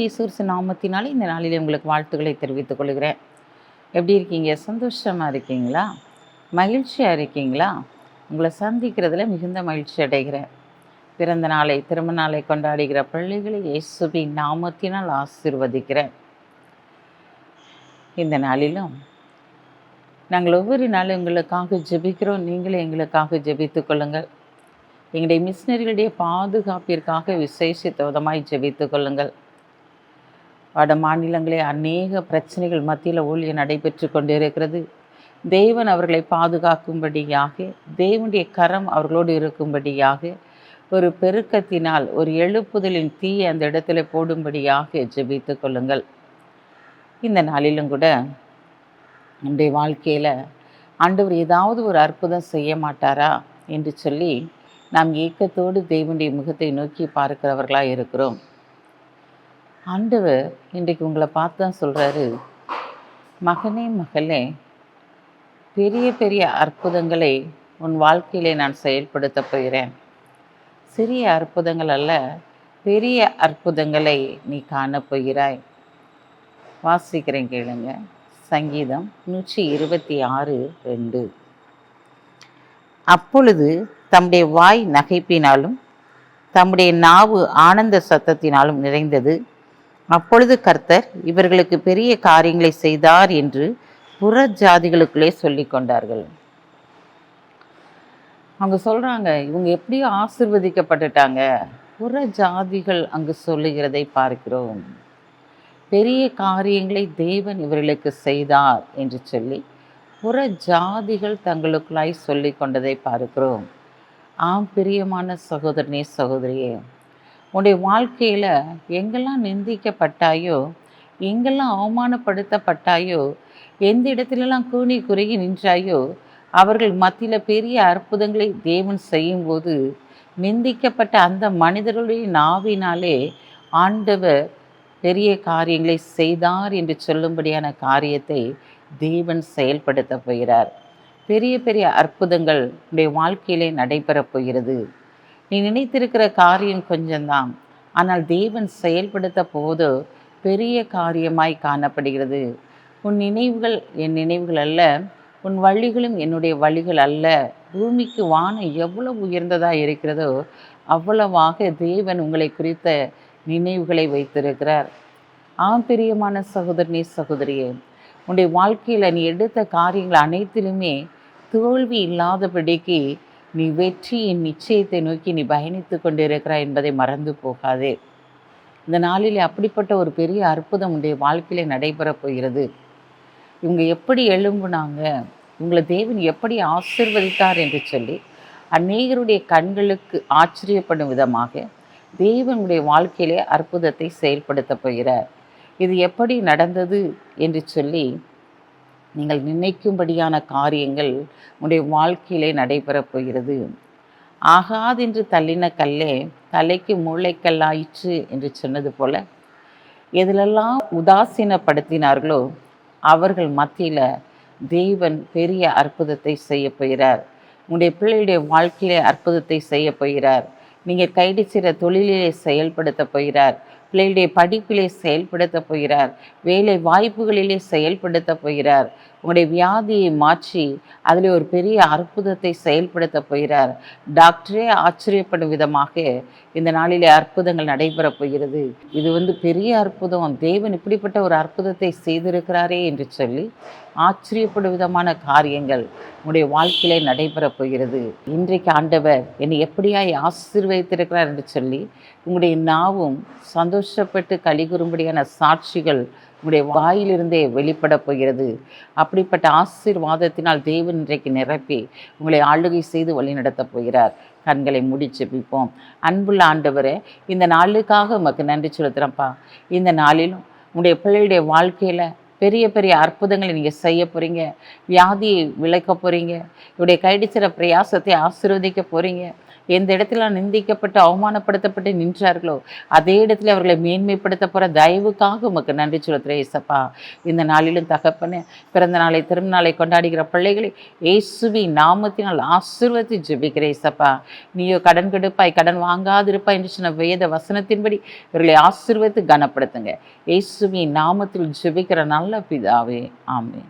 இயேசு கிறிஸ்து நாமத்தினாலே இந்த நாளிலே உங்களுக்கு வாழ்த்துக்களை தெரிவித்துக் கொள்கிறேன். எப்படி இருக்கீங்க? சந்தோஷமாக இருக்கீங்களா? மகிழ்ச்சியாக இருக்கீங்களா? உங்களை சந்திக்கிறதுல மிகுந்த மகிழ்ச்சி அடைகிறேன். பிறந்த நாளை திருமண நாளை கொண்டாடுகிற பிள்ளைகளை இயேசுவின் நாமத்தினால் ஆசீர்வதிக்கிறேன். இந்த நாளிலும் நாங்கள் ஒவ்வொரு நாளும் உங்களுக்காக ஜெபிக்கிறோம். நீங்களே எங்களுக்காக ஜெபித்து கொள்ளுங்கள். எங்களுடைய மிஷினரிகளுடைய பாதுகாப்பிற்காக விசேஷித்த விதமாய் ஜெபித்து கொள்ளுங்கள். வட மாநிலங்களே அநேக பிரச்சனைகள் மத்தியில் ஊழியம் நடைபெற்று கொண்டிருக்கிறது. தேவன் அவர்களை பாதுகாக்கும்படியாக, தேவனுடைய கரம் அவர்களோடு இருக்கும்படியாக, ஒரு பெருக்கத்தினால் ஒரு எழுப்புதலின் தீயை அந்த இடத்துல போடும்படியாக ஜெபித்து கொள்ளுங்கள். இந்த நாளிலும் கூட நம்முடைய வாழ்க்கையில் ஆண்டவர் ஏதாவது ஒரு அற்புதம் செய்ய மாட்டாரா என்று சொல்லி நாம் ஏக்கத்தோடு தேவனுடைய முகத்தை நோக்கி பார்க்கிறவர்களாக இருக்கிறோம். ஆண்டவர் இன்றைக்கு உங்களை பார்த்து தான் சொல்கிறாரு, மகனே மகளே, பெரிய பெரிய அற்புதங்களை உன் வாழ்க்கையிலே நான் செயல்படுத்த போகிறேன். சிறிய அற்புதங்கள் அல்ல, பெரிய அற்புதங்களை நீ காணப்போகிறாய். வாசிக்கிறேன் கேளுங்க. சங்கீதம் 126:2. அப்பொழுது தம்முடைய வாய் நகைப்பினாலும் தம்முடைய நாவு ஆனந்த சத்தத்தினாலும் நிறைந்தது. அப்பொழுது கர்த்தர் இவர்களுக்கு பெரிய காரியங்களை செய்தார் என்று புற ஜாதிகளுக்குள்ளே சொல்லி கொண்டார்கள். அவங்க சொல்றாங்க, இவங்க எப்படியோ ஆசீர்வதிக்கப்பட்டுட்டாங்க. புற ஜாதிகள் அங்கு சொல்லுகிறதை பார்க்கிறோம். பெரிய காரியங்களை தேவன் இவர்களுக்கு செய்தார் என்று சொல்லி புற ஜாதிகள் தங்களுக்குள்ளாய் சொல்லி கொண்டதை பார்க்கிறோம். ஆம், பிரியமான சகோதரனே சகோதரியே, உன்னுடைய வாழ்க்கையில் எங்கெல்லாம் நிந்திக்கப்பட்டாயோ, எங்கெல்லாம் அவமானப்படுத்தப்பட்டாயோ, எந்த இடத்துலலாம் கூனி குறுகி நின்றாயோ, அவர்கள் மத்தியில் பெரிய அற்புதங்களை தேவன் செய்யும்போது நிந்திக்கப்பட்ட அந்த மனிதர்களுடைய நாவினாலே ஆண்டவர் பெரிய காரியங்களை செய்தார் என்று சொல்லும்படியான காரியத்தை தேவன் செயல்படுத்த போகிறார். பெரிய பெரிய அற்புதங்கள் உடைய வாழ்க்கையிலே நடைபெறப் போகிறது. நீ நினைத்திருக்கிற காரியம் கொஞ்சம்தான், ஆனால் தேவன் செயல்படுத்த போது பெரிய காரியமாய் காணப்படுகிறது. உன் நினைவுகள் என் நினைவுகள் அல்ல, உன் வழிகளும் என்னுடைய வழிகள் அல்ல. பூமிக்கு வானம் எவ்வளவு உயர்ந்ததாக இருக்கிறதோ அவ்வளவாக தேவன் உங்களை குறித்த நினைவுகளை வைத்திருக்கிறார். ஆம், பிரியமான சகோதரனே சகோதரியே, உன்னுடைய வாழ்க்கையில் நீ எடுத்த காரியங்கள் அனைத்திலுமே தோல்வி இல்லாதபடிக்கு நீ வெற்றியின் நிச்சயத்தை நோக்கி நீ பயணித்து கொண்டிருக்கிறாய் என்பதை மறந்து போகாதே. இந்த நாளில் அப்படிப்பட்ட ஒரு பெரிய அற்புதம் உன்னுடைய வாழ்க்கையில் நடைபெறப் போகிறது. இவங்க எப்படி எழும்புனாங்க, இவங்களை தேவன் எப்படி ஆசீர்வதித்தார் என்று சொல்லி அநேகருடைய கண்களுக்கு ஆச்சரியப்படும் விதமாக தேவனுடைய வாழ்க்கையிலே அற்புதத்தை செயல்படுத்த போகிறார். இது எப்படி நடந்தது என்று சொல்லி நீங்கள் நினைக்கும்படியான காரியங்கள் உடைய வாழ்க்கையிலே நடைபெறப் போகிறது. ஆகாதென்று தள்ளின கல்லே தலைக்கு மூளைக்கல்லாயிற்று என்று சொன்னது போல, எதிலெல்லாம் உதாசீனப்படுத்தினார்களோ அவர்கள் மத்தியில் தேவன் பெரிய அற்புதத்தை செய்ய போகிறார். உங்களுடைய பிள்ளையுடைய வாழ்க்கையிலே அற்புதத்தை செய்ய போகிறார். நீங்கள் கைது செய்கிற தொழிலிலே செயல்படுத்த போகிறார். பிள்ளைகளுடைய படிப்பிலே செயல்படுத்த போகிறார். வேலை வாய்ப்புகளிலே செயல்படுத்த போகிறார். உங்களுடைய வியாதியை மாற்றி அதில் ஒரு பெரிய அற்புதத்தை செயல்படுத்த போகிறார். டாக்டரே ஆச்சரியப்படும் விதமாக இந்த நாளிலே அற்புதங்கள் நடைபெறப் போகிறது. இது பெரிய அற்புதம், தேவன் இப்படிப்பட்ட ஒரு அற்புதத்தை செய்திருக்கிறாரே என்று சொல்லி ஆச்சரியப்படும் விதமான காரியங்கள் உங்களுடைய வாழ்க்கையிலே நடைபெறப் போகிறது. இன்றைக்கு ஆண்டவர் என்னை எப்படியாய் ஆசீர்வதித்திருக்கிறார் என்று சொல்லி உங்களுடைய நாவும் சந்தோஷப்பட்டு கலிகூறும்படியான சாட்சிகள் உங்களுடைய வாயிலிருந்தே வெளிப்பட போகிறது. அப்படிப்பட்ட ஆசீர்வாதத்தினால் தேவன் இன்றைக்கு நிரப்பி உங்களை ஆளுகை செய்து வழிநடத்தப் போகிறார். கண்களை மூடி ஜெபிப்போம். அன்புள்ள ஆண்டவரே, இந்த நாளுக்காக உமக்கு நன்றி செலுத்துகிறேன்ப்பா. இந்த நாளிலும் உங்களுடைய பிள்ளைகளுடைய வாழ்க்கையில் பெரிய பெரிய அற்புதங்களை நீங்கள் செய்ய போகிறீங்க. வியாதியை விளக்க போகிறீங்க. இவருடைய கைடிச்சிற பிரயாசத்தை ஆசீர்வதிக்க போகிறீங்க. எந்த இடத்துல நிந்திக்கப்பட்டு அவமானப்படுத்தப்பட்டு நின்றார்களோ அதே இடத்துல அவர்களை மேன்மைப்படுத்த போகிற தயவுக்காக உமக்கு நன்றி சொல்லுறேன் ஏசப்பா. இந்த நாளிலும் தகப்பனே, பிறந்த நாளை திரும்ப நாளை கொண்டாடுகிற பிள்ளைகளை இயேசுவின் நாமத்தினால் ஆசீர்வதித்து ஜெபிக்கிறேன் ஏசப்பா. நீயோ கடன் கெடுப்பாய், கடன் வாங்காதிருப்பாய் என்று சொன்ன வேத வசனத்தின்படி இவர்களை ஆசீர்வதித்து கனப்படுத்துங்க. இயேசுவின் நாமத்தில் ஜெபிக்கிற நல்ல பிதாவே, ஆமென்.